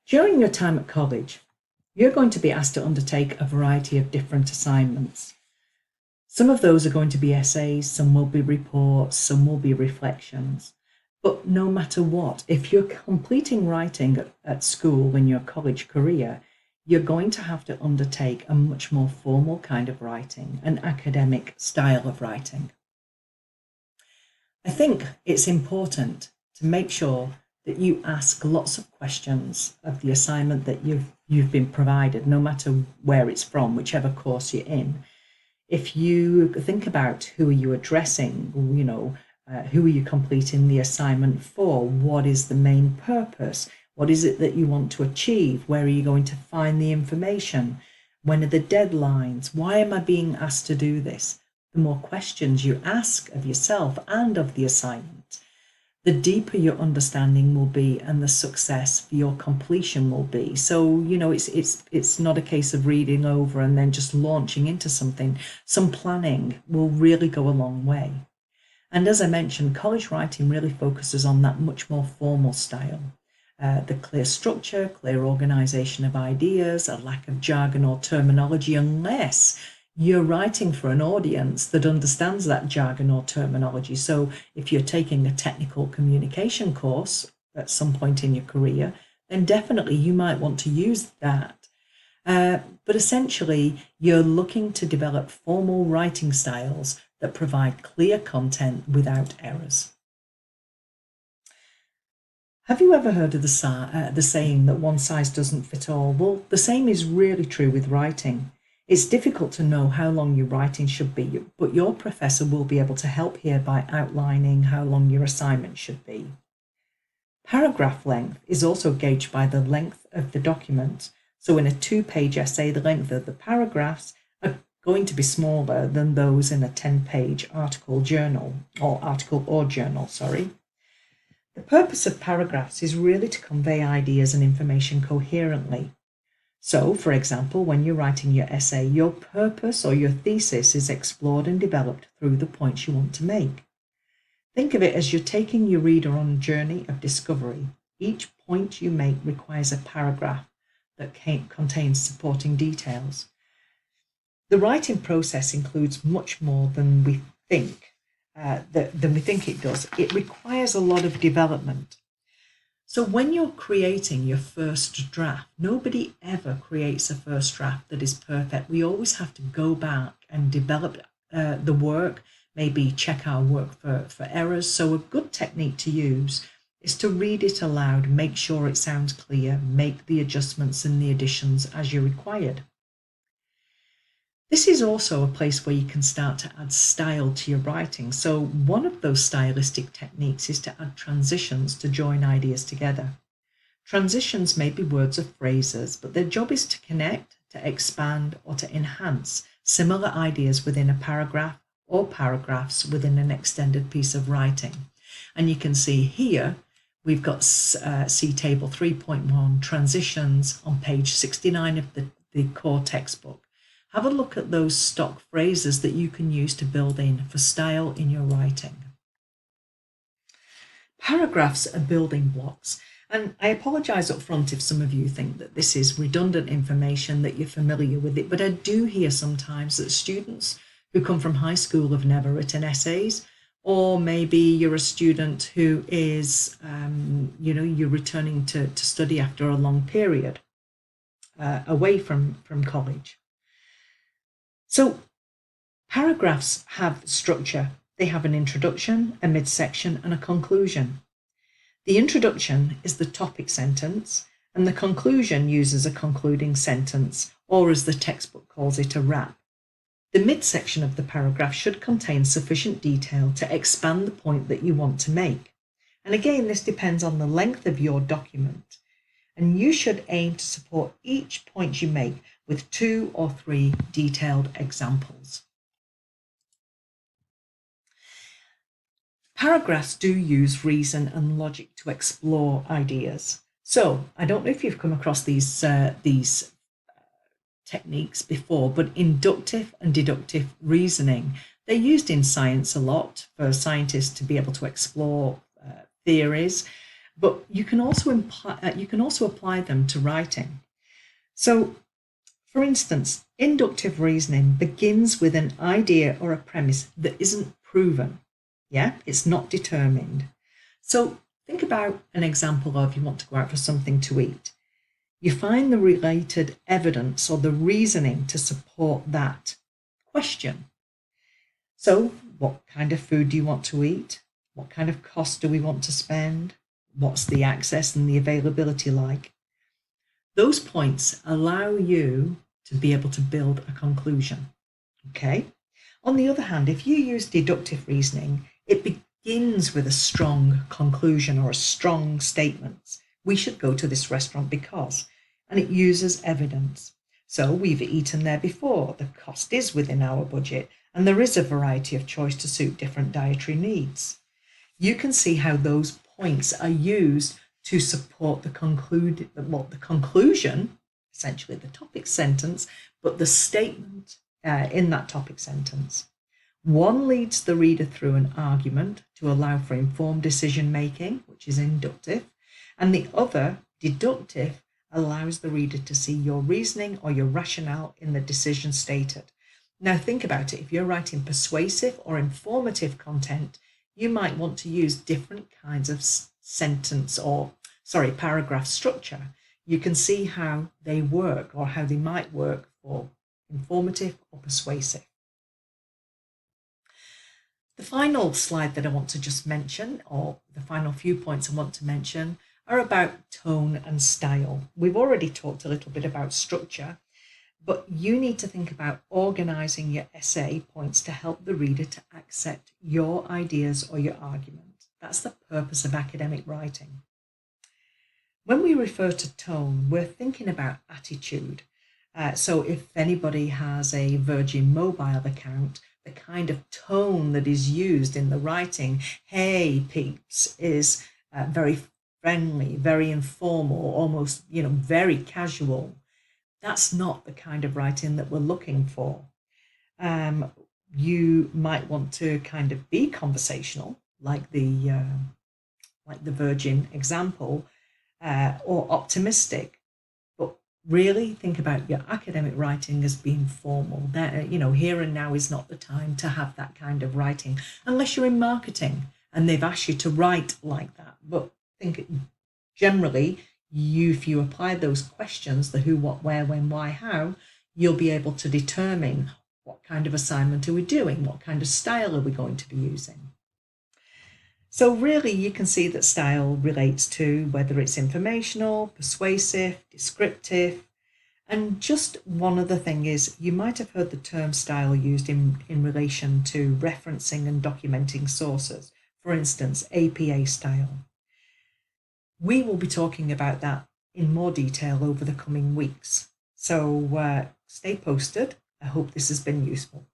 During your time at college, you're going to be asked to undertake a variety of different assignments. Some of those are going to be essays, some will be reports, some will be reflections. But no matter what, if you're completing writing at school in your college career, you're going to have to undertake a much more formal kind of writing, an academic style of writing. I think it's important to make sure that you ask lots of questions of the assignment that you've been provided, no matter where it's from, whichever course you're in. If you think about who are you addressing, who are you completing the assignment for? What is the main purpose? What is it that you want to achieve? Where are you going to find the information? When are the deadlines? Why am I being asked to do this? The more questions you ask of yourself and of the assignment, the deeper your understanding will be and the success for your completion will be. So, it's not a case of reading over and then just launching into something. Some planning will really go a long way. And as I mentioned, college writing really focuses on that much more formal style. The clear structure, clear organization of ideas, a lack of jargon or terminology, unless you're writing for an audience that understands that jargon or terminology. So if you're taking a technical communication course at some point in your career, then definitely you might want to use that. But essentially, you're looking to develop formal writing styles that provide clear content without errors. Have you ever heard of the saying that one size doesn't fit all? Well, the same is really true with writing. It's difficult to know how long your writing should be, but your professor will be able to help here by outlining how long your assignment should be. Paragraph length is also gauged by the length of the document. So in a 2-page essay, the length of the paragraphs are going to be smaller than those in a 10-page article or journal. The purpose of paragraphs is really to convey ideas and information coherently. So, for example, when you're writing your essay, your purpose or your thesis is explored and developed through the points you want to make. Think of it as you're taking your reader on a journey of discovery. Each point you make requires a paragraph that contains supporting details. The writing process includes much more than we think it does. It requires a lot of development. So when you're creating your first draft, nobody ever creates a first draft that is perfect. We always have to go back and develop the work, maybe check our work for errors. So a good technique to use is to read it aloud, make sure it sounds clear, make the adjustments and the additions as you're required. This is also a place where you can start to add style to your writing. So one of those stylistic techniques is to add transitions to join ideas together. Transitions may be words or phrases, but their job is to connect, to expand, or to enhance similar ideas within a paragraph or paragraphs within an extended piece of writing. And you can see here, we've got see table 3.1 transitions on page 69 of the core textbook. Have a look at those stock phrases that you can use to build in for style in your writing. Paragraphs are building blocks, and I apologize up front if some of you think that this is redundant information, that you're familiar with it, but I do hear sometimes that students who come from high school have never written essays, or maybe you're a student who is, you're returning to study after a long period away from college. So paragraphs have structure. They have an introduction, a midsection, and a conclusion. The introduction is the topic sentence, and the conclusion uses a concluding sentence, or as the textbook calls it, a wrap. The midsection of the paragraph should contain sufficient detail to expand the point that you want to make. And again, this depends on the length of your document. And you should aim to support each point you make with 2 or 3 detailed examples. Paragraphs do use reason and logic to explore ideas. So I don't know if you've come across these techniques before, but inductive and deductive reasoning, they're used in science a lot for scientists to be able to explore theories. but you can also apply them to writing. So, for instance, inductive reasoning begins with an idea or a premise that isn't proven. Yeah, it's not determined. So think about an example of you want to go out for something to eat. You find the related evidence or the reasoning to support that question. So, what kind of food do you want to eat? What kind of cost do we want to spend? What's the access and the availability like? Those points allow you to be able to build a conclusion. Okay? On the other hand, if you use deductive reasoning, it begins with a strong conclusion or a strong statement. We should go to this restaurant because, and it uses evidence. So we've eaten there before, the cost is within our budget, and there is a variety of choice to suit different dietary needs. You can see how those points are used to support the conclusion, essentially the topic sentence, but the statement in that topic sentence. One leads the reader through an argument to allow for informed decision making, which is inductive, and the other, deductive, allows the reader to see your reasoning or your rationale in the decision stated. Now think about it. If you're writing persuasive or informative content, you might want to use different kinds of paragraph structure. You can see how they work or how they might work for informative or persuasive. The final slide that I want to just mention, or the final few points I want to mention, are about tone and style. We've already talked a little bit about structure, but you need to think about organizing your essay points to help the reader to accept your ideas or your argument. That's the purpose of academic writing. When we refer to tone, we're thinking about attitude. So if anybody has a Virgin Mobile account, the kind of tone that is used in the writing, hey peeps, is very friendly, very informal, almost, very casual. That's not the kind of writing that we're looking for. You might want to kind of be conversational, like the Virgin example, or optimistic, but really think about your academic writing as being formal. That, here and now is not the time to have that kind of writing, unless you're in marketing and they've asked you to write like that. But think generally, if you apply those questions, the who, what, where, when, why, how, you'll be able to determine what kind of assignment are we doing, what kind of style are we going to be using. So really you can see that style relates to whether it's informational, persuasive, descriptive. And just one other thing is, you might have heard the term style used in relation to referencing and documenting sources. For instance, APA style. We will be talking about that in more detail over the coming weeks. So stay posted. I hope this has been useful.